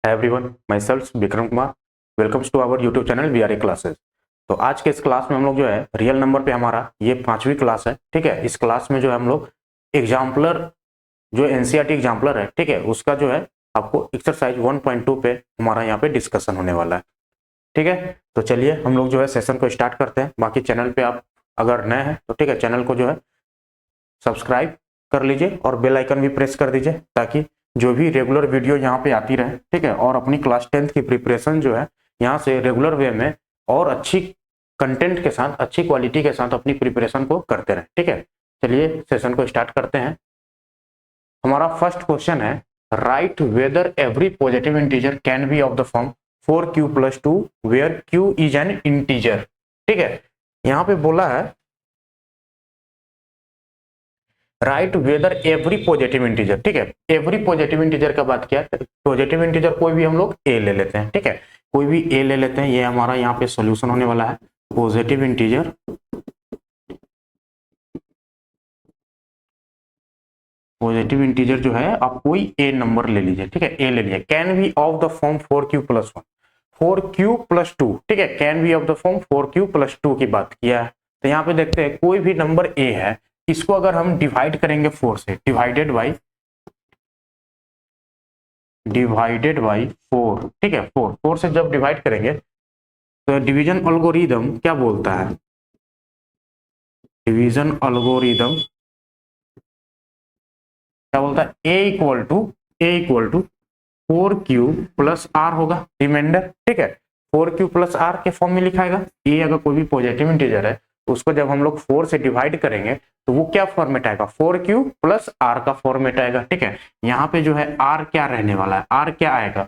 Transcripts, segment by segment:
है everyone, myself Vikram Kumar. Welcomes to our YouTube channel VRA classes. तो आज के इस क्लास में हम लोग जो है रियल नंबर पे हमारा ये 5वीं क्लास है। ठीक है, इस क्लास में जो है हम लोग एग्जाम्पलर जो एनसीईआरटी एग्जाम्पलर है, ठीक है, उसका जो है आपको एक्सरसाइज 1.2 पे हमारा यहाँ पे डिस्कशन होने वाला है। ठीक है, तो चलिए हम लोग जो है सेशन को स्टार्ट करते हैं। बाकी चैनल पे आप अगर नए हैं तो ठीक है, चैनल को जो है सब्सक्राइब कर लीजिए और बेल आइकन भी प्रेस कर दीजिए ताकि जो भी रेगुलर वीडियो यहाँ पे आती रहे। ठीक है, और अपनी क्लास 10th की प्रिपरेशन जो है यहाँ से रेगुलर वे में और अच्छी कंटेंट के साथ, अच्छी क्वालिटी के साथ अपनी प्रिपरेशन को करते रहे। ठीक है, चलिए सेशन को स्टार्ट करते हैं। हमारा फर्स्ट क्वेश्चन है, write whether every positive integer can be of the form 4q+2 where q is an integer. ठीक है, यहाँ पे बोला है write whether every positive integer. ठीक है, एवरी पॉजिटिव इंटीजर का बात किया, पॉजिटिव इंटीजर कोई भी हम लोग ए ले लेते हैं। ठीक है, कोई भी ए ले लेते हैं, ये हमारा यहाँ पे सॉल्यूशन होने वाला है। पॉजिटिव इंटीजर, पॉजिटिव इंटीजर जो है आप कोई ए नंबर ले लीजिए। ठीक है, ए ले लीजिए। Can be of the form 4q+1, 4q+2। ठीक है, can be of the form 4q+2 की बात किया है। तो यहाँ पे देखते हैं कोई भी नंबर ए है, इसको अगर हम डिवाइड करेंगे 4 से, डिवाइडेड बाई 4। ठीक है, 4 से जब डिवाइड करेंगे तो डिवीजन एल्गोरिदम क्या बोलता है, डिवीजन एल्गोरिदम क्या बोलता है, ए इक्वल टू 4q+r होगा रिमाइंडर। ठीक है, 4q+r के फॉर्म में लिखाएगा। ए अगर कोई भी पॉजिटिव इंटीजर है उसको जब हम लोग 4 से डिवाइड करेंगे तो वो क्या फॉर्मेट आएगा, 4q+r का फॉर्मेट आएगा। ठीक है, यहाँ पे जो है r क्या रहने वाला है, r क्या आएगा,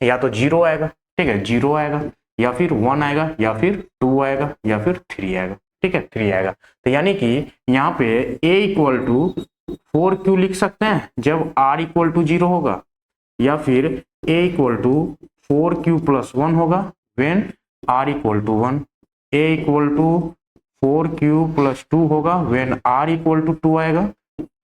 या तो 0 आएगा, ठीक है 0 आएगा, या फिर 1 आएगा, या फिर 2 आएगा, या फिर 3 आएगा। ठीक है, 3 आएगा। तो यानी कि यहाँ पे a=4q लिख सकते हैं जब r=0 होगा, या फिर a=4q+1 होगा व्हेन r=1, a=4q+2 होगा व्हेन r=2 आएगा,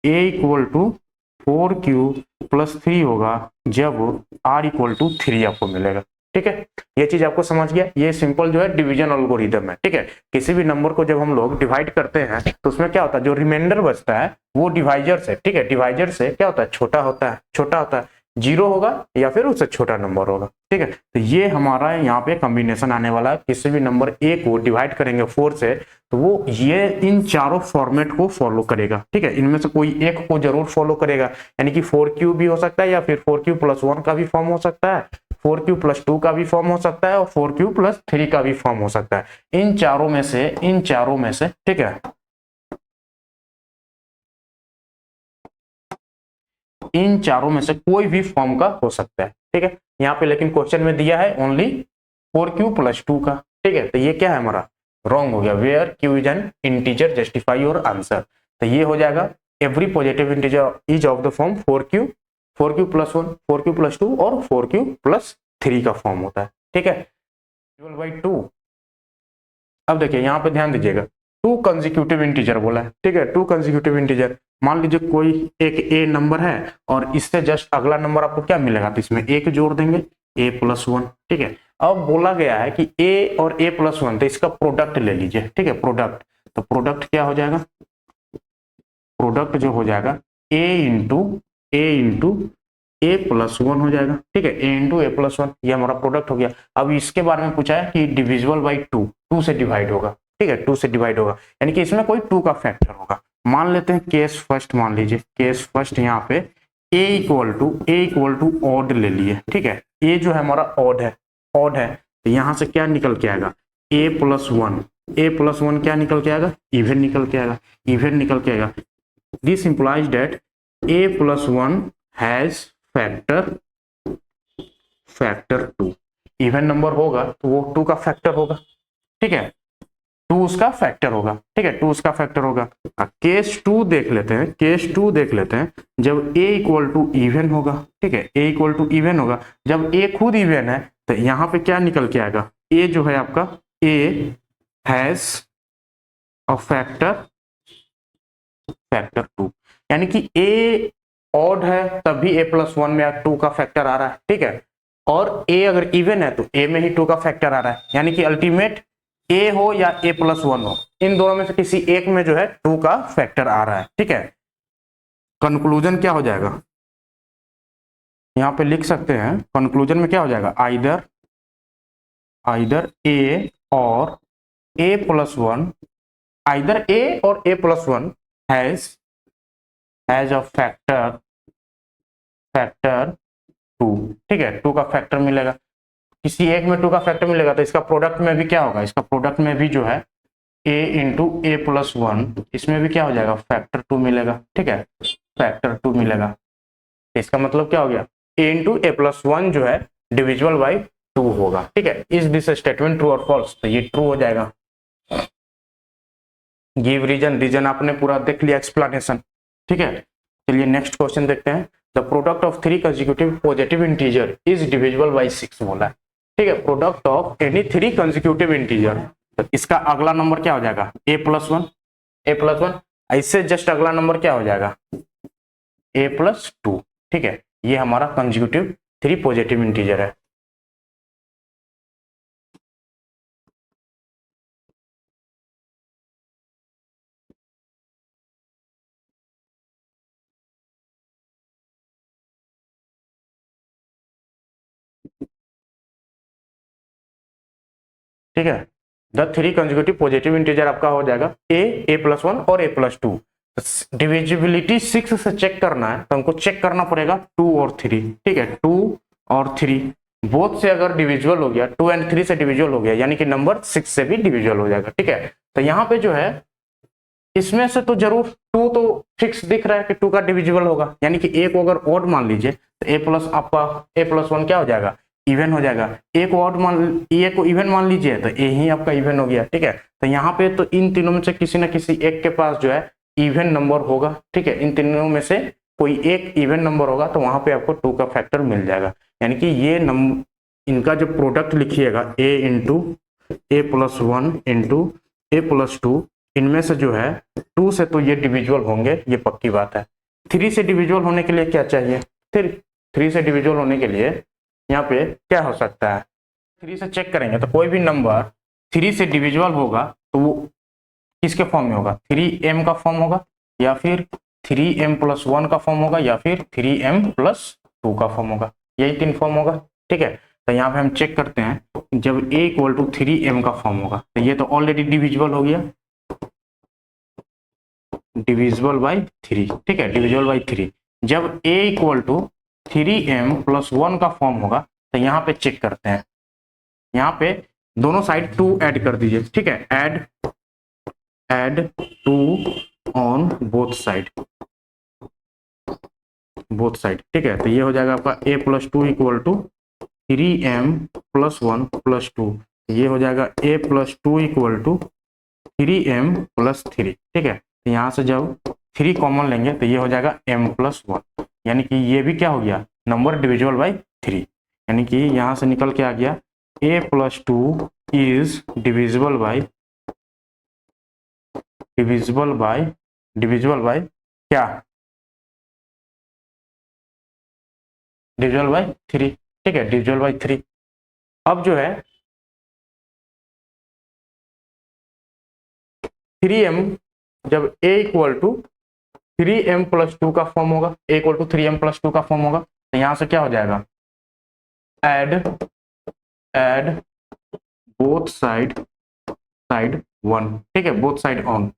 a=4q+3 होगा जब r=3 आपको मिलेगा। ठीक है, ये चीज आपको समझ गया। ये सिंपल जो है डिवीजन एल्गोरिदम है। ठीक है, किसी भी नंबर को जब हम लोग डिवाइड करते हैं तो उसमें क्या होता है, जो रिमाइंडर बचता है वो डिवाइजर से, ठीक है, डिवाइजर से क्या होता है, छोटा होता है, 0 होगा या फिर उससे छोटा नंबर होगा। ठीक है, तो ये हमारा यहाँ पे कॉम्बिनेशन आने वाला है। किसी भी नंबर ए को डिवाइड करेंगे 4 से तो वो ये इन चारों फॉर्मेट को फॉलो करेगा। ठीक है, इनमें से कोई एक को जरूर फॉलो करेगा, यानी कि 4q भी हो सकता है, या फिर 4q+1 का भी फॉर्म हो सकता है, 4q+2 का भी फॉर्म हो सकता है, और 4q+3 का भी फॉर्म हो सकता है। इन चारों में से ठीक है, इन चारों में से कोई भी फॉर्म का हो सकता है। ठीक है, यहाँ पे लेकिन क्वेश्चन में दिया है ओनली 4q+2 का। ठीक है, तो ये क्या है हमारा, रॉन्ग हो गया। Where q is an integer, justify your answer. तो ये हो जाएगा every positive integer is of the form 4q, 4q+1, 4q+2 और 4q+3 का फॉर्म होता है। ठीक है, 2। अब देखिए यहाँ पे ध्यान दीजिएगा, 2 कंसेक्यूटिव इंटीजर बोला है। ठीक है, 2 कंसेक्यूटिव इंटीजर, मान लीजिए कोई एक ए नंबर है और इससे जस्ट अगला नंबर आपको क्या मिलेगा, तो इसमें एक जोड़ देंगे, a+1। ठीक है, अब बोला गया है कि a और a+1, तो इसका प्रोडक्ट ले लीजिए। ठीक है, प्रोडक्ट, तो प्रोडक्ट क्या हो जाएगा, प्रोडक्ट जो हो जाएगा a+1 हो जाएगा। ठीक है, a+1, ये हमारा प्रोडक्ट हो गया। अब इसके बारे में पूछा है कि डिविजिबल बाई 2 से डिवाइड होगा। ठीक है, 2 से डिवाइड होगा, यानी कि इसमें कोई 2 का फैक्टर होगा। मान लेते हैं केस फर्स्ट, मान लीजिए केस फर्स्ट, यहाँ पे a=, ऑड ले लिए। ठीक है, a जो है हमारा ऑड है, तो यहाँ से क्या निकल के आएगा, a+1 क्या निकल के आएगा, इवन निकल के आएगा, this implies date a+1 has factor 2। Even number होगा तो वो 2 का फैक्टर होगा। ठीक है, 2 उसका फैक्टर होगा। ठीक है, 2 उसका फैक्टर होगा। केस 2 देख लेते हैं, जब a= इवन होगा। ठीक है, a= इवन होगा, जब a खुद इवन है तो यहाँ पे क्या निकल के आएगा, a जो है आपका, a हैज अ फैक्टर 2, यानी कि a ऑड है तभी a+1 में 2 का फैक्टर आ रहा है। ठीक है, और ए अगर इवन है तो ए में ही 2 का फैक्टर आ रहा है, यानी कि अल्टीमेट ए हो या a+1 हो, इन दोनों में से किसी एक में जो है 2 का फैक्टर आ रहा है। ठीक है, कंक्लूजन क्या हो जाएगा, यहां पे लिख सकते हैं कंक्लूजन में क्या हो जाएगा, आइदर ए और a+1, आइदर ए और a+1 हैज अ फैक्टर 2। ठीक है, 2 का फैक्टर मिलेगा, किसी एक में 2 का फैक्टर मिलेगा तो इसका प्रोडक्ट में भी क्या होगा, इसका प्रोडक्ट में भी जो है a इंटू a+1, इसमें भी क्या हो जाएगा, फैक्टर 2 मिलेगा। ठीक है, फैक्टर 2 मिलेगा, इसका मतलब क्या हो गया, a इंटू a+1 जो है डिविजिबल बाई 2 होगा। ठीक है, इज दिस स्टेटमेंट ट्रू और फॉल्स, तो ये ट्रू हो जाएगा। गिव रीजन आपने पूरा देख लिया एक्सप्लेनेशन। ठीक है, चलिए नेक्स्ट क्वेश्चन देखते हैं। The product of 3 consecutive positive integer is divisible by 6 बोला है। ठीक है, product of any 3 consecutive integer, तो इसका अगला नंबर क्या हो जाएगा, a+1, ऐसे जस्ट अगला नंबर क्या हो जाएगा, a+2। ठीक है, ये हमारा कंसेक्यूटिव 3 पॉजिटिव इंटीजर है। ठीक है, द 3 कंसेक्यूटिव पॉजिटिव इंटीजर आपका हो जाएगा a+1 और a+2। डिविजिबिलिटी 6 से चेक करना है तो हमको चेक करना पड़ेगा 2 और 3। ठीक है, 2 और 3 बोथ से अगर डिविजिबल हो गया, 2 एंड 3 से डिविजिबल हो गया, यानी कि नंबर 6 से भी डिविजिबल हो जाएगा। ठीक है, तो यहाँ पे जो है इसमें से तो जरूर 2 तो फिक्स दिख रहा है कि 2 का डिविजिबल होगा, यानी कि ए को अगर ऑड मान लीजिए तो a+1 क्या हो जाएगा, इवन हो जाएगा। ए को इवन मान लीजिए तो ए ही आपका इवन हो गया। ठीक है, तो यहाँ पे तो इन तीनों में से किसी ना किसी एक के पास जो है इवन नंबर होगा। ठीक है, इन तीनों में से कोई एक इवन नंबर होगा तो वहां पे आपको 2 का फैक्टर मिल जाएगा, यानी कि ये इनका जो प्रोडक्ट लिखिएगा a into a+1 into a+2, इनमें से जो है 2 से तो ये डिविजुअल होंगे, ये पक्की बात है। 3 से डिविजुअल होने के लिए क्या चाहिए, 3 से डिविजुअल होने के लिए यहाँ पे क्या हो सकता है, 3 से चेक करेंगे तो कोई भी नंबर 3 से डिविजुअल होगा तो वो किसके फॉर्म में होगा, 3m का फॉर्म होगा, या फिर 3m+1 का फॉर्म होगा, या फिर 3m+2 का फॉर्म होगा, यही 3 फॉर्म होगा। ठीक है, तो यहाँ पे हम चेक करते हैं, जब a = 3m का फॉर्म होगा तो ये तो ऑलरेडी डिविजिबल हो गया, डिविजिबल बाई 3। ठीक है, डिविजिबल बाई 3। जब a = 3m+1 का फॉर्म होगा तो यहाँ पे चेक करते हैं, यहाँ पे दोनों साइड 2 ऐड कर दीजिए। ठीक है, ऐड 2 ऑन बोथ साइड। ठीक है, तो ये हो जाएगा आपका a+2 = 3m+1+2, ये हो जाएगा a+2 = 3m+3। ठीक है, तो यहाँ से जब 3 कॉमन लेंगे तो ये हो जाएगा m+1, यानी कि ये भी क्या हो गया, नंबर डिविजिबल बाई 3, यानी कि यहाँ से निकल के आ गया a+2 इज डिविजिबल बाई क्या, डिविजिबल बाई 3। ठीक है, डिविजिबल बाई 3। अब जो है 3m, जब a = 3m+2 का फॉर्म होगा, a = 3m+2 का फॉर्म होगा, तो यहां से क्या हो जाएगा, ऐड बोथ साइड 1। ठीक है, both side on,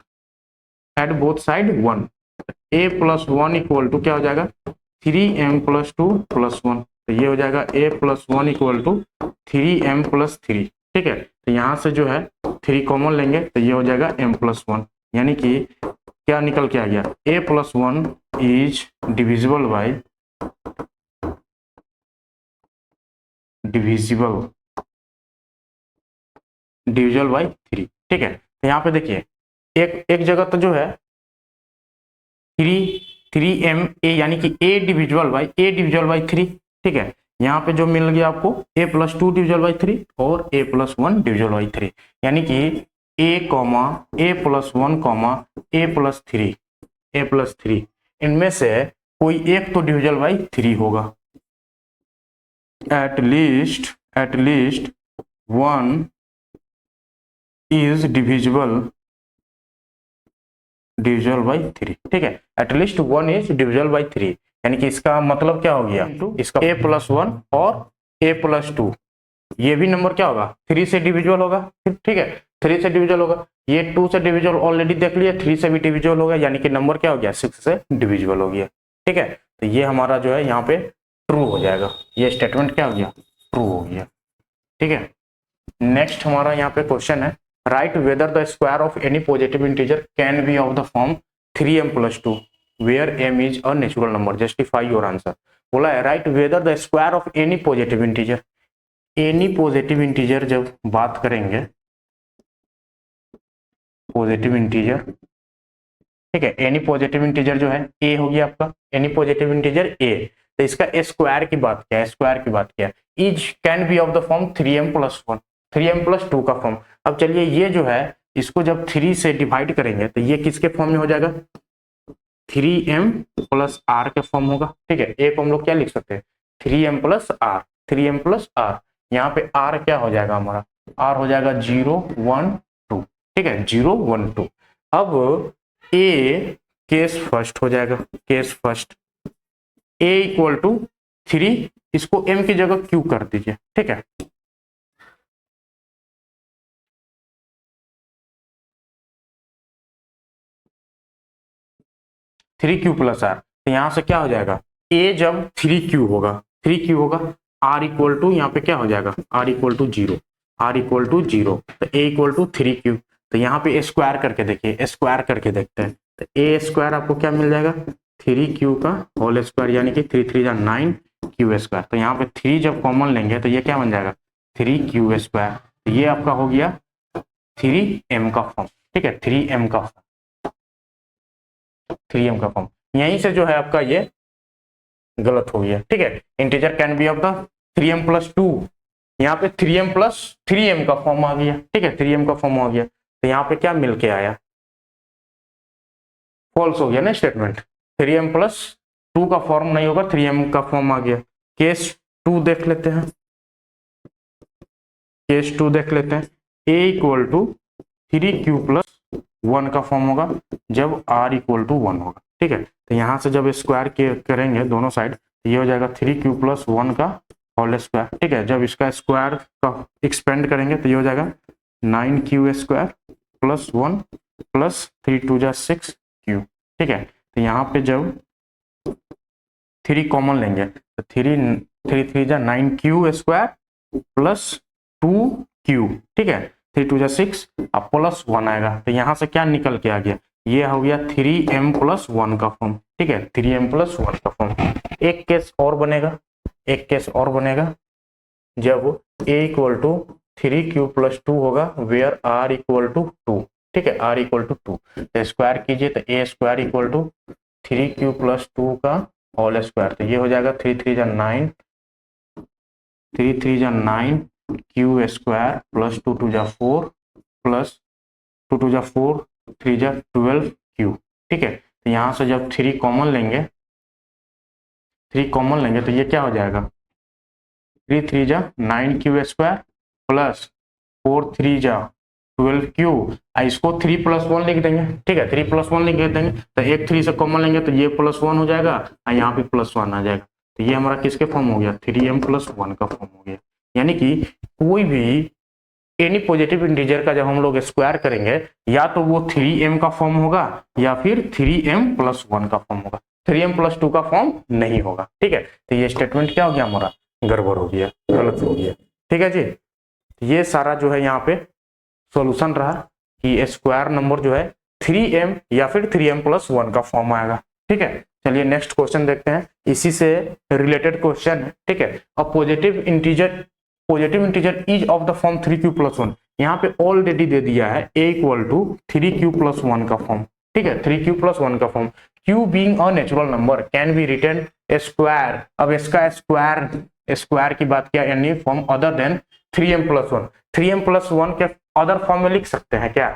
add both side 1, a+1 = क्या हो जाएगा, 3m+2+1, तो ये हो जाएगा a+1 = 3m+3। ठीक है, तो यहाँ से जो है 3 कॉमन लेंगे तो ये हो जाएगा m+1, यानी कि क्या निकल के आ गया, a+1 is divisible by divisible by 3। ठीक है, तो यहाँ पे देखिए एक जगह तो जो है 3m a, यानी कि a डिविजिबल बाई 3। ठीक है, यहाँ पे जो मिल गया आपको a+2 डिविजिबल बाई 3 और a+1 डिविजिबल बाई 3, यानी कि a+1 a+3 इनमें से कोई एक तो डिविजिबल बाई 3 होगा, at least one is divisible by 3, ठीक है। At least one is divisible by 3, यानी कि इसका मतलब क्या हो गया, इसका a+1 और a+2 ये भी नंबर क्या होगा 3 से डिविजिबल होगा, ठीक है। 3 से डिविजिबल होगा, ये 2 से डिविजिबल ऑलरेडी देख लिया, 3 से भी डिविजिबल होगा, यानी कि नंबर क्या हो गया 6 से डिविजिबल हो गया, ठीक है। तो ये हमारा जो है यहाँ पे ट्रू हो जाएगा, ये स्टेटमेंट क्या हो गया ट्रू हो गया, ठीक है। नेक्स्ट हमारा यहाँ पे क्वेश्चन है, write whether the square of any positive integer can be of the form 3m+2 where m is a natural number, justify your answer. बोला है write whether the square of any positive integer, any positive integer जब बात करेंगे, positive integer, ठीक है। Any positive integer जो है a हो गया आपका, एनी पॉजिटिव इंटीजर a, तो इसका स्क्वायर की बात क्या है, स्क्वायर की बात क्या है, is can be of the form 3m+1, 3m+2 का फॉर्म। अब चलिए ये जो है इसको जब 3 से डिवाइड करेंगे तो ये किसके फॉर्म में हो जाएगा, 3m+r के फॉर्म होगा, ठीक है। a को हम लोग क्या लिख सकते हैं 3m+r, 3m+r, यहाँ पे r क्या हो जाएगा हमारा, r हो जाएगा 0 1 2, ठीक है 0 1 2। अब a केस फर्स्ट हो जाएगा, केस फर्स्ट a = 3, इसको m की जगह q कर दीजिए, ठीक है। थ्री क्यू प्लस आर, तो यहां से क्या हो जाएगा a जब 3q होगा, 3q होगा, r = यहाँ पे क्या हो जाएगा r = 0, r = 0, तो a = 3q। तो यहाँ पे स्क्वायर करके देखिए, स्क्वायर करके देखते हैं, तो a² आपको क्या मिल जाएगा 3q का होल स्क्वायर, यानी कि 3 3 9 q²। तो यहाँ पे 3 जब कॉमन लेंगे तो ये क्या बन जाएगा 3q², तो ये आपका हो गया 3m का फॉर्म, ठीक है 3m का फॉर्म, 3m का फॉर्म। यहीं से जो है आपका ये गलत हो गया, ठीक है। Integer can be of the 3m+2, यहाँ पे 3m का फॉर्म आ गया, ठीक है 3m का फॉर्म आ गया, तो यहाँ पे क्या मिलके आया फॉल्स हो गया ना स्टेटमेंट, 3m+2 का फॉर्म नहीं होगा, 3m का फॉर्म आ गया। केस 2 देख लेते हैं, केस 2 देख लेते हैं, a = 3q+1 का फॉर्म होगा जब r = 1 होगा, ठीक है। तो यहाँ से जब स्क्वायर करेंगे दोनों साइड, तो ये हो जाएगा 3q+1 का होल स्क्वायर, ठीक है। जब इसका स्क्वायर का एक्सपेंड करेंगे तो ये हो जाएगा 9q² + 1 + 3 2 जा 6q, ठीक है। तो यहाँ पे जब 3 कॉमन लेंगे तो 3 3 जा 9q² + 2q, ठीक है 3 2 जा 6 अब +1 आएगा, तो यहाँ से क्या निकल के आ गया, ये हो गया 3m+1 का फॉर्म, ठीक है 3m+1 का फॉर्म। एक केस और बनेगा, एक केस और बनेगा जब a = 3q+2 होगा वेयर r = 2, ठीक है r = 2, तो स्क्वायर कीजिए तो a² = 3q+2 का होल स्क्वायर, तो ये हो जाएगा 3 3 जा 9 q² + 2 2 जा 4 + 2 2 जा 4 3 जा 12q, ठीक है। तो यहाँ से जब 3 कॉमन लेंगे, 3 कॉमन लेंगे तो ये क्या हो जाएगा 3 3 जा 9q² + 4 3 जा 12q, इसको 3 + 1 लिख देंगे, ठीक है 3 + 1 लिख देंगे, तो एक 3 से कॉमन लेंगे तो ये +1 हो जाएगा और यहाँ पे +1 आ जाएगा, तो ये हमारा किसके फॉर्म हो गया 3m+1 का फॉर्म हो गया। यानी कि कोई भी एनी पॉजिटिव इंटीजर का जब हम लोग स्क्वायर करेंगे या तो वो 3m का फॉर्म होगा या फिर 3m+1 का फॉर्म होगा, 3m+2 का फॉर्म नहीं होगा, ठीक है। तो ये स्टेटमेंट क्या हो गया हमारा गड़बड़ हो गया, गलत हो गया, ठीक है जी। ये सारा जो है यहाँ पे सॉल्यूशन रहा कि स्क्वायर नंबर जो है 3m या फिर 3m+1 का फॉर्म आएगा, ठीक है। चलिए नेक्स्ट क्वेश्चन देखते हैं, इसी से रिलेटेड क्वेश्चन है, ठीक है। A positive integer is of the form 3q+1, यहाँ पे ऑलरेडी दे दिया है a = 3q+1 का फॉर्म, ठीक है 3q+1 का फॉर्म। q being a natural number can be written square, अब इसका स्क्वायर की बात किया यानी form other than 3m+1, 3m+1 के अदर फॉर्म में लिख सकते हैं क्या,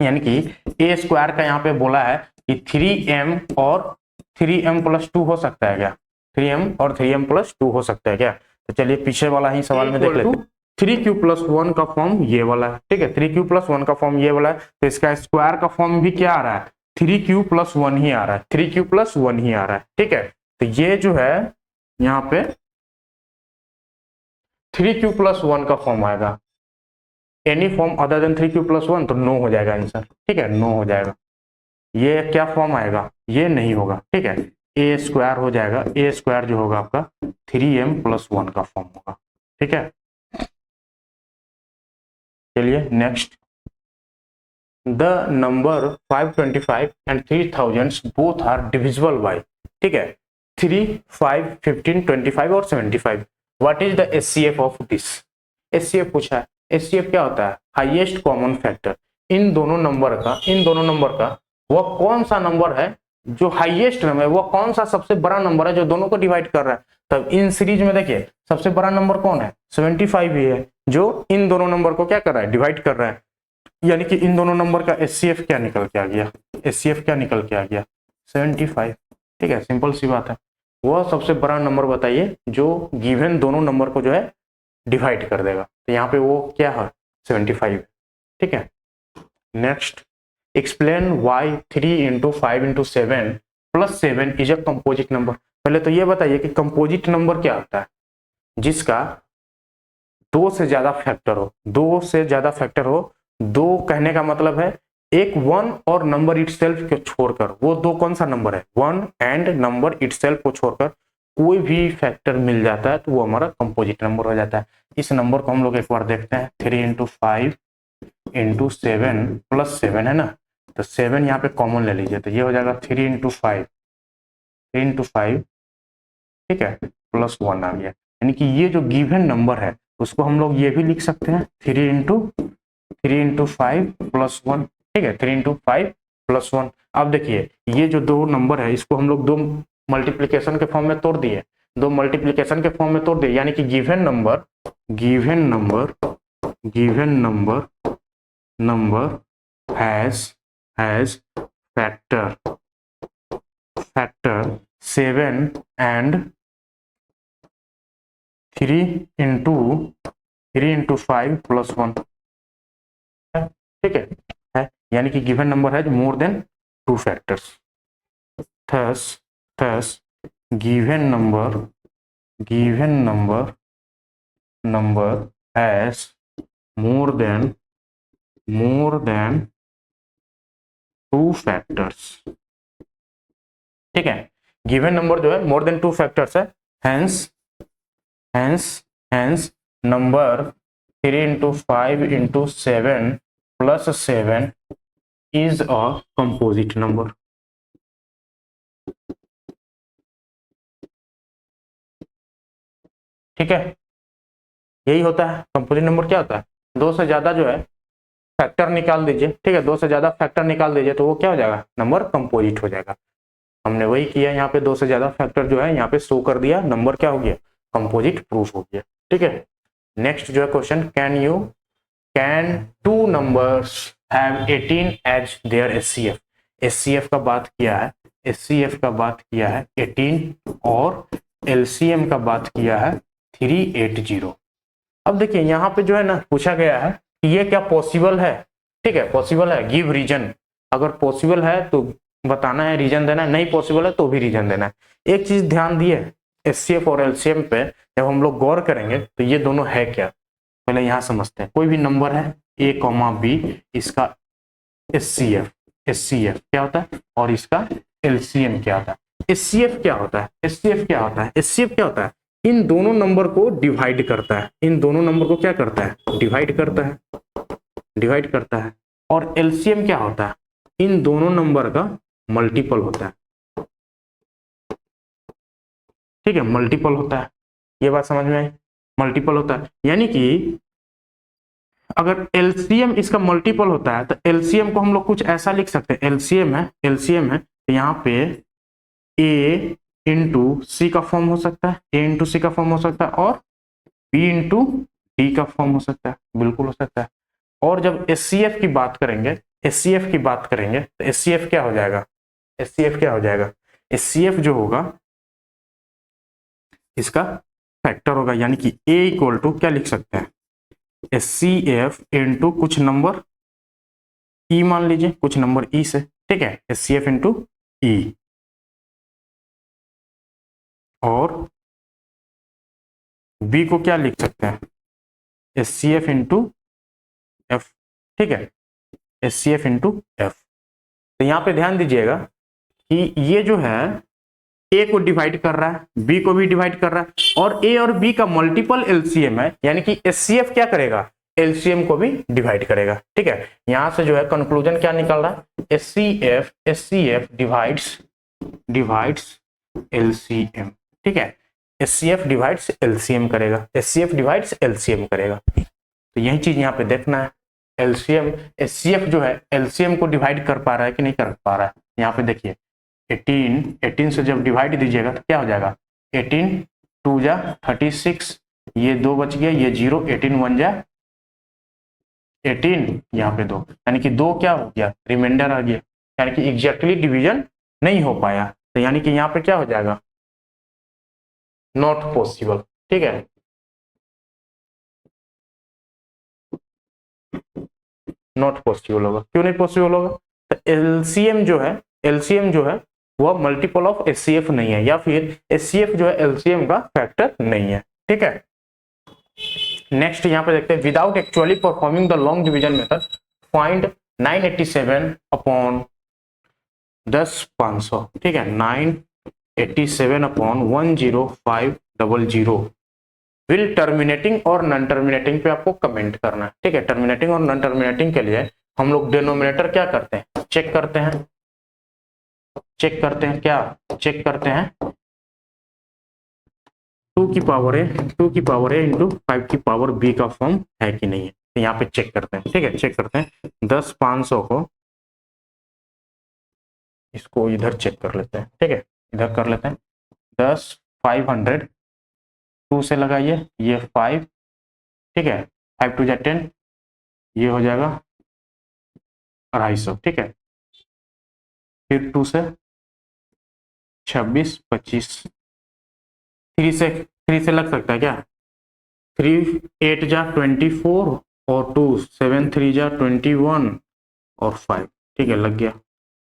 यानी कि a² का यहाँ पे बोला है कि 3m और 3m+2 हो सकता है क्या, 3m और 3m+2 हो सकता है क्या? तो चलिए पीछे वाला ही सवाल में देख लेते हैं। 3q+1 का फॉर्म ये वाला है, ठीक है, 3q+1 का फॉर्म ये वाला है, तो इसका स्क्वायर का फॉर्म भी क्या आ रहा है? 3q+1 ही आ रहा है, 3q+1 ही आ रहा है, ठीक है। तो ये जो है यहाँ पे 3q+1 का फॉर्म आएगा, any form other than 3q+1 तो नो हो जाएगा आंसर, ठीक है, नो हो जाएगा। ये क्या फॉर्म आएगा? ये नहीं होगा, ठीक है, ए स्क्वायर हो जाएगा, ए स्क्वायर जो होगा आपका 3m+1 का फॉर्म होगा, ठीक है। चलिए नेक्स्ट, द नंबर 525 एंड 3000 बोथ आर डिविजिबल बाय, ठीक है, 3, 5, 15, 25 और 75। What is the HCF of this? HCF पूछा है। एचसीएफ क्या होता है? Highest common factor. इन दोनों नंबर का वह कौन सा नंबर है जो हाईएस्ट नंबर है, वह कौन सा सबसे बड़ा नंबर है जो दोनों को डिवाइड कर रहा है? तब इन सीरीज में देखिए सबसे बड़ा नंबर कौन है? 75 ही है, जो इन दोनों नंबर को क्या कर रहा है? डिवाइड कर रहा है। यानी कि इन दोनों नंबर का एचसीएफ क्या निकल के आ गया? एचसीएफ क्या निकल के आ गया? 75, ठीक है, सिंपल सी बात है। वह सबसे बड़ा नंबर बताइए जो गिवन दोनों नंबर को जो है डिवाइड कर देगा, तो यहाँ पे वो क्या है? 75, ठीक है। Next, explain why 3 × 5 × 7 + 7 is a composite number. पहले तो ये बताइए कि कंपोजिट नंबर क्या होता है? जिसका दो से ज्यादा फैक्टर हो, दो से ज्यादा फैक्टर हो। दो कहने का मतलब है एक वन और नंबर इटसेल्फ को छोड़कर, वो दो कौन सा नंबर है? वन एंड नंबर इटसेल्फ को छोड़कर कोई भी फैक्टर मिल जाता है तो वो हमारा कंपोजिट नंबर हो जाता है। इस नंबर को हम लोग एक बार देखते हैं। 3 × 5 × 7 + 7 है ना, तो 7 यहाँ पे कॉमन ले लीजिए, तो ये हो जाएगा 3 × 5, 3 × 5, ठीक है, +1 आ गया। यानी कि ये जो गिवन नंबर है उसको हम लोग ये भी लिख सकते हैं 3 × 5 + 1, ठीक है, 3 × 5 + 1। अब देखिए ये जो दो नंबर है इसको हम लोग दो मल्टीप्लिकेशन के फॉर्म में तोड़ दिए, दो मल्टीप्लिकेशन के फॉर्म में तोड़ दिए, यानी कि given number has factor 7 and 3 × 5 + 1, ठीक है, यानी कि गिवन नंबर है more than 2 factors. Thus given number has more than 2 factors, ठीक है, गिवन नंबर जो है मोर देन 2 फैक्टर्स है। Hence number 3 × 5 × 7 + 7 is a composite number, ठीक है। यही होता है कंपोजिट नंबर। क्या होता है? दो से ज्यादा जो है फैक्टर निकाल दीजिए, ठीक है, दो से ज्यादा फैक्टर निकाल दीजिए तो वो क्या हो जाएगा? नंबर कंपोजिट हो जाएगा। हमने वही किया, यहाँ पे दो से ज्यादा फैक्टर जो है यहाँ पे शो कर दिया, नंबर क्या हो गया? कंपोजिट प्रूफ हो गया, ठीक है। नेक्स्ट जो है question, can 2 numbers have 18 as their HCF? HCF का बात किया है, एचसीएफ का बात किया है 18 और एलसीएम का बात किया है 380। अब देखिए यहाँ पे जो है ना पूछा गया है कि ये क्या पॉसिबल है, ठीक है, पॉसिबल है, गिव रीजन। अगर पॉसिबल है तो बताना है, रीजन देना है, नहीं पॉसिबल है तो भी रीजन देना है। एक चीज ध्यान दिए एचसीएफ और एलसीएम पे जब हम लोग गौर करेंगे तो ये दोनों है क्या, पहले यहाँ समझते हैं। कोई भी नंबर है a, b, इसका एचसीएफ क्या होता है और इसका एलसीएम क्या होता है? एचसीएफ क्या होता है? एचसीएफ क्या होता है? एचसीएफ क्या होता है? इन दोनों नंबर को डिवाइड करता है, इन दोनों नंबर को क्या करता है? डिवाइड करता है। और एलसीएम क्या होता है? इन दोनों नंबर का मल्टीपल होता है, ठीक है, मल्टीपल होता है। ये बात समझ में आई? मल्टीपल होता है, यानी कि अगर एलसीएम इसका मल्टीपल होता है तो एलसीएम को हम लोग कुछ ऐसा लिख सकते हैं, एलसीएम है तो यहाँ पे ए इंटू सी का फॉर्म हो सकता है, ए इंटू सी का फॉर्म हो सकता है, और बी इंटू डी का फॉर्म हो सकता है, बिल्कुल हो सकता है। और जब एचसीएफ की बात करेंगे तो एचसीएफ क्या हो जाएगा? एचसीएफ जो होगा इसका फैक्टर होगा, यानी कि a इक्वल टू क्या लिख सकते हैं, HCF इंटू कुछ नंबर E, मान लीजिए कुछ नंबर E से, ठीक है, HCF इंटू E, और B को क्या लिख सकते हैं, HCF इंटू F, ठीक है, HCF इंटू F। तो यहाँ पे ध्यान दीजिएगा कि ये जो है ए को डिवाइड कर रहा है, बी को भी डिवाइड कर रहा है, और ए और बी का मल्टीपल एलसीएम है, यानी कि एचसीएफ क्या करेगा, एलसीएम को भी डिवाइड करेगा, ठीक है। यहां से जो है कंक्लूजन क्या निकल रहा है, एचसीएफ डिवाइड्स एलसीएम, ठीक है, एचसीएफ डिवाइड्स एलसीएम करेगा, एचसीएफ डिवाइड्स एलसीएम करेगा। तो यही चीज यहाँ पे देखना है, एलसीएम एचसीएफ जो है एलसीएम को डिवाइड कर पा रहा है कि नहीं कर पा रहा है। यहाँ पे देखिए 18 से जब डिवाइड दीजिएगा तो क्या हो जाएगा, 18 2 जा 36, ये 2 बच गया, ये 0, 18 1 जा 18, यहाँ पे 2, यानी कि 2 क्या हो गया, रिमाइंडर आ गया, यानी कि एग्जैक्टली डिवीजन नहीं हो पाया। तो यानी कि यहाँ पे क्या हो जाएगा, नॉट पॉसिबल, ठीक है, नॉट पॉसिबल होगा। क्यों नहीं पॉसिबल होगा, तो एलसीएम जो है वह मल्टीपल ऑफ एचसीएफ नहीं है, या फिर एचसीएफ जो है एलसीएम का फैक्टर नहीं है, ठीक है। नेक्स्ट यहाँ पे देखते हैं, without actually performing the long division method find 987 upon 10,500, ठीक है, 987 अपॉन 10500 विल टर्मिनेटिंग और नॉन टर्मिनेटिंग पे आपको कमेंट करना है, ठीक है। टर्मिनेटिंग और नॉन टर्मिनेटिंग के लिए हम लोग डिनोमिनेटर क्या करते हैं, चेक करते हैं क्या चेक करते हैं, 2 की पावर a इंटू 5 की पावर b का फॉर्म है कि नहीं है, तो यहाँ पे चेक करते हैं, ठीक है, चेक करते हैं 10,500 को, इसको इधर चेक कर लेते हैं, ठीक है, इधर कर लेते हैं 10,500, 2 से लगाइए, ये 5, ठीक है, 5 2 जा 10, ये हो जाएगा 250, ठीक है, फिर 2 से 26 25, 3 से लग सकता है क्या, 3 8 जा 24, और 2 7 3 जा 21, और 5, ठीक है, लग गया।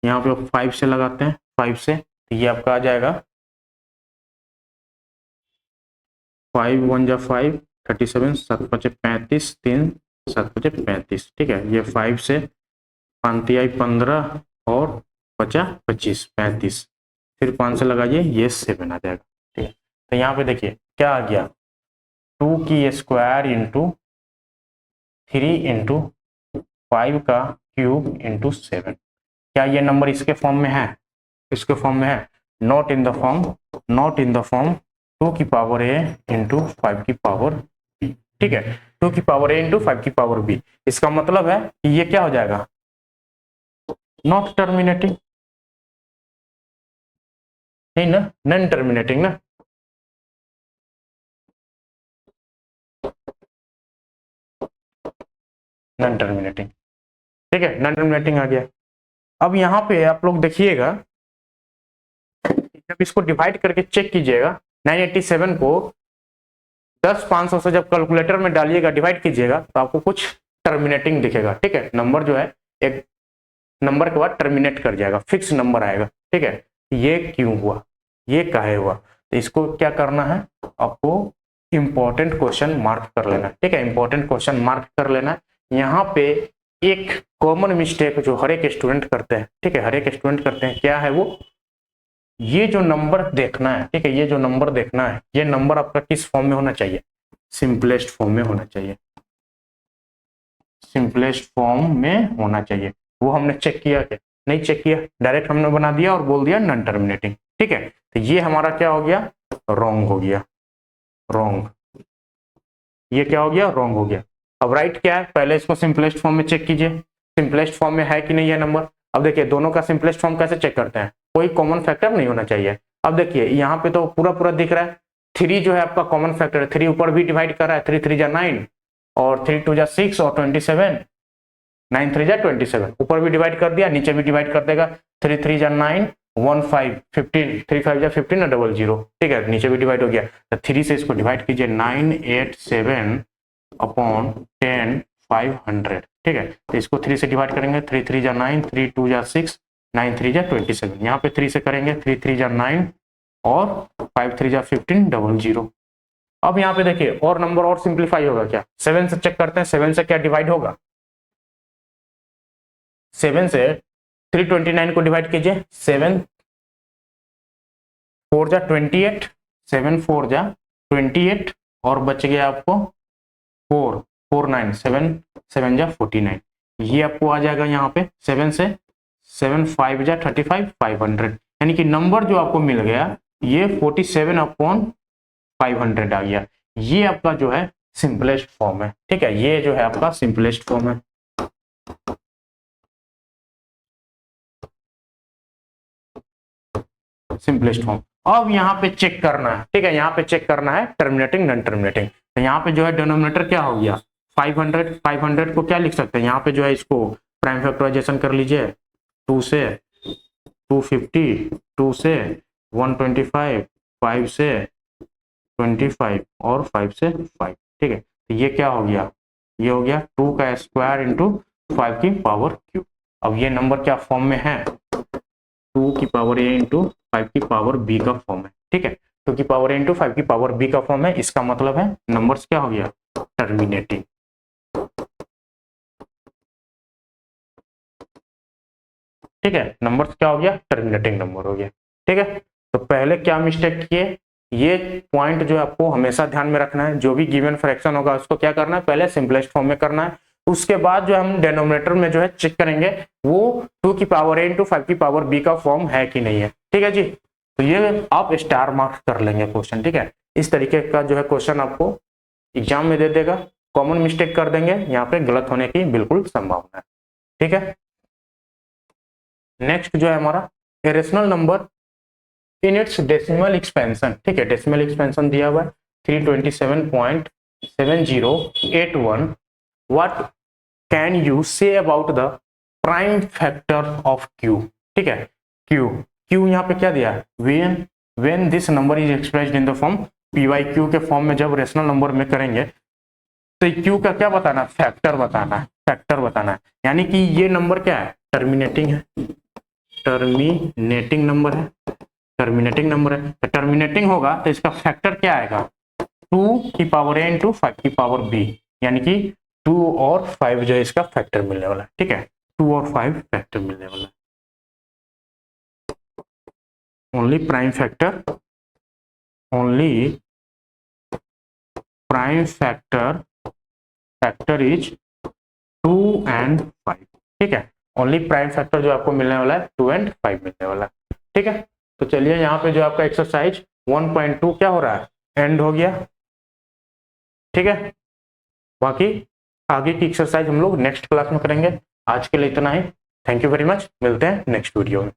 यहाँ पे 5 से लगाते हैं, 5 से तो ये आपका आ जाएगा 5 1 जा 5 37, 7 5 35, 3 7 5 35, ठीक है, ये 5 से 5 आई 15, और 50 25 35, फिर 5 से लगाइए, ये 7 आ जाएगा, ठीक है। तो यहाँ पे देखिए क्या आ गया, 2 की स्क्वायर इंटू 3 इंटू 5 का क्यूब इंटू 7, क्या ये नंबर इसके फॉर्म में है, इसके फॉर्म में है, नॉट इन द फॉर्म 2 की पावर a इंटू 5 की पावर b, ठीक है, 2 की पावर a इंटू 5 की पावर b। इसका मतलब है कि ये क्या हो जाएगा, नॉट टर्मिनेटिंग, नहीं ना, नॉन टर्मिनेटिंग ना, नॉन टर्मिनेटिंग, ठीक है, नॉन टर्मिनेटिंग आ गया। अब यहाँ पे आप लोग देखिएगा, जब इसको डिवाइड करके चेक कीजिएगा, 987 को 10,500 से जब कैलकुलेटर में डालिएगा, डिवाइड कीजिएगा, तो आपको कुछ टर्मिनेटिंग दिखेगा, ठीक है, नंबर जो है एक नंबर के बाद टर्मिनेट कर जाएगा, फिक्स नंबर आएगा, ठीक है। ये क्यों हुआ, ये काहे हुआ, तो इसको क्या करना है, आपको इंपॉर्टेंट क्वेश्चन मार्क कर लेना, ठीक है, इंपॉर्टेंट क्वेश्चन मार्क कर लेना। यहाँ पे एक कॉमन मिस्टेक जो हर एक स्टूडेंट करते हैं, ठीक है, हर एक स्टूडेंट करते हैं, क्या है वो, ये जो नंबर देखना है, ठीक है, ये जो नंबर देखना है, ये नंबर आपका किस फॉर्म में होना चाहिए, सिंपलेस्ट फॉर्म में होना चाहिए, सिंपलेस्ट फॉर्म में होना चाहिए। वो हमने चेक किया क्या, नहीं चेक किया, डायरेक्ट हमने बना दिया और बोल दिया नॉन टर्मिनेटिंग, ठीक है। तो ये हमारा क्या हो गया, रॉन्ग हो गया, रॉन्ग, ये क्या हो गया, रॉन्ग हो गया। अब राइट क्या है, पहले इसको सिंपलेस्ट फॉर्म में चेक कीजिए, सिंपलेस्ट फॉर्म में है कि नहीं है नंबर। अब देखिए दोनों का सिंपलेस्ट फॉर्म कैसे चेक करते हैं, कोई कॉमन फैक्टर नहीं होना चाहिए। अब देखिए यहाँ पे तो पूरा पूरा दिख रहा है, 3 जो है आपका कॉमन फैक्टर है, 3 ऊपर भी डिवाइड कर रहा है, 3 3 जा 9, और 3 2 जा 6, और 27, 9 3 जा 27, ऊपर भी डिवाइड कर दिया, नीचे भी डिवाइड कर देगा, 3 3 जा 9, 15 15 3 5 जा 15 ना 00, ठीक है, नीचे भी डिवाइड हो गया। तो 3 से इसको डिवाइड कीजिए, 987 अपॉन 10 500, ठीक है। तो इसको 3 से डिवाइड करेंगे, 3 3 जा 9, 3 2 जा 6, 9 3 जा 27। यहाँ पे 3 से करेंगे, 3 3 जा 9 और 5 3 जा 15 00। अब यहाँ पे देखिए और नंबर और सिंप्लीफाई होगा क्या, 7 से चेक करते हैं, 7 से क्या डिवाइड होगा, 7 से 329 को डिवाइड कीजिए, 7 4 जा 28, 7 4 जा 28 और बच गया आपको 4 4 9, 7 7 जा 49, ये आपको आ जाएगा यहाँ पे 7 से 7 5 जा 35 500, यानी कि नंबर जो आपको मिल गया ये 47 अपॉन 500 आ गया। ये आपका जो है सिंपलेस्ट फॉर्म है, ठीक है, ये जो है आपका सिंपलेस्ट फॉर्म है। Simplest form. अब यहाँ पे चेक करना है, ठीक है, यहाँ पे चेक करना है टर्मिनेटिंग नॉन टर्मिनेटिंग। तो यहाँ पे जो है डिनोमिनेटर क्या हो गया 500, 500 को क्या लिख सकते हैं यहाँ पे जो है, इसको प्राइम फैक्टराइजेशन कर लीजिए, 2 से 250, 2 से 125, 5 से 25 और 5 से 5, ठीक है। तो ये क्या हो गया, ये हो गया 2 का स्क्वायर इंटू 5 की पावर क्यूब। अब ये नंबर क्या फॉर्म में है, 2 की पावर a इंटू 5 की पावर b का फॉर्म है, ठीक है। 2 की पावर a इंटू 5 की पावर b का फॉर्म है, इसका मतलब है नंबर्स क्या हो गया टर्मिनेटिंग, ठीक है, नंबर्स क्या हो गया टर्मिनेटिंग नंबर हो गया, ठीक है। तो पहले क्या मिस्टेक किए, ये पॉइंट जो आपको हमेशा ध्यान में रखना है, जो भी गिवन फ्रैक्शन होगा उसको क्या करना है पहले सिंपलेस्ट फॉर्म में करना है, उसके बाद जो हम डिनोमिनेटर में जो है चेक करेंगे वो 2 की पावर a इंटू 5 की पावर b का फॉर्म है कि नहीं है, ठीक है जी। तो ये आप स्टार मार्क कर लेंगे क्वेश्चन, ठीक है। इस तरीके का जो है क्वेश्चन आपको एग्जाम में दे देगा, कॉमन मिस्टेक कर देंगे, यहाँ पे गलत होने की बिल्कुल संभावना है, ठीक है। नेक्स्ट जो है हमारा irrational number in its decimal expansion, ठीक है, डेसिमल एक्सपेंशन दिया हुआ है 327.7081। What can you say about the prime factor of Q, ठीक है, क्यू क्यू यहाँ पे क्या दिया है, when this number is expressed in the form P by Q के फॉर्म में जब रेशनल नंबर में करेंगे तो क्यू का क्या बताना है, फैक्टर बताना है, फैक्टर बताना है, यानी कि ये नंबर क्या है टर्मिनेटिंग है, टर्मिनेटिंग नंबर है, टर्मिनेटिंग नंबर है। तो टर्मिनेटिंग होगा तो इसका फैक्टर क्या आएगा 2 की पावर a इंटू 5 की पावर b, यानी कि 2 और 5 जो है इसका फैक्टर मिलने वाला है, ठीक है, 2 और 5 फैक्टर मिलने वाला है। Only prime factor, only prime factor, factor is 2 and 5, ठीक है, ओनली प्राइम फैक्टर जो आपको मिलने वाला है 2 एंड 5 मिलने वाला है, ठीक है। तो चलिए यहाँ पे जो आपका एक्सरसाइज 1.2 क्या हो रहा है एंड हो गया, ठीक है। बाकी आगे की एक्सरसाइज हम लोग नेक्स्ट क्लास में करेंगे, आज के लिए इतना ही, थैंक यू वेरी मच, मिलते हैं नेक्स्ट वीडियो में।